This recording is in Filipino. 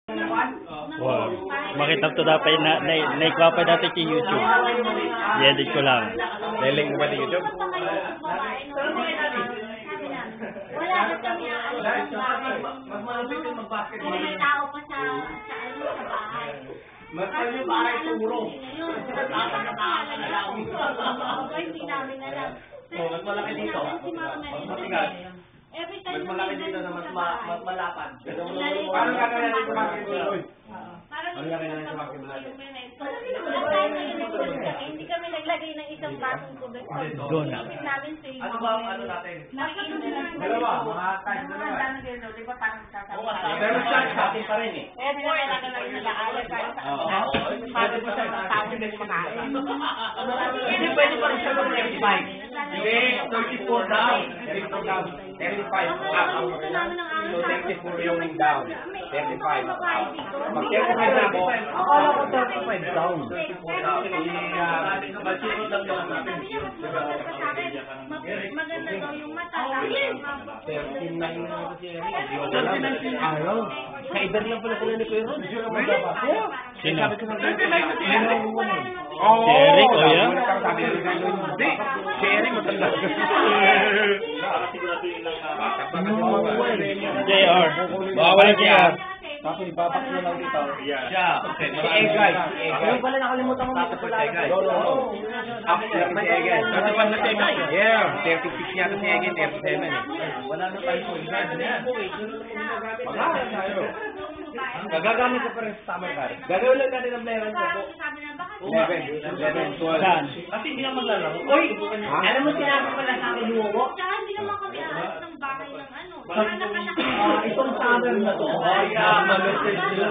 Wow. Makita to dapat naikuha pa dati sa YouTube. I-edit ko lang. Leleng mo ba sa YouTube? Wala na kami aalis ng bahay. May tao pa sa bahay. Kasi yung bahay turo. Hindi namin alam. Mas malaki dito. Every time Mas malaki dito na mas malapad. Parang kakaya rin sa mga kibuloy. Ano laki na sa mga hindi kami naglagay ng isang basong tubig. Doon na. Namin sa Ano ba ano natin? Dalawa, mga kahit dalawa. Pero siya sa atin pa rin eh. Hindi pwede pa rin siya ng 35. Hindi, 34 down. 34 down. 35 up. So 34 yung down. 35 up. Pag 35 na ako, akala ko 35 down. 34 down. Masiro lang naman natin. Maganda daw yung mata. 39 na kasi araw. Kaiber lang pala sila ni Kuya Ron. Sino? Sabi ko sa Si Eric, o yan? Sabi ko hindi. Si Eric matanda. JR. Bawal JR. Tapos ibabak nyo lang dito. Siya. Si Egay. Yung pala nakalimutan mo Tapos si Egay. Ako si Egay. Kasi pa na si Egay. Yeah. 36 yata si Egay. 37 eh. Wala na tayo po. Mag-aaral tayo. Gagagamit ka pa rin sa summer car. Gagawin lang natin ang meron sa 11, 12. Saan? Kasi hindi naman lalaro. Uy! Alam mo sinabi pala sa akin luwo? Tsaka hindi naman kami aalis ng bahay ng ano. Wala na Itong summer na to. Ay, mag-message sila.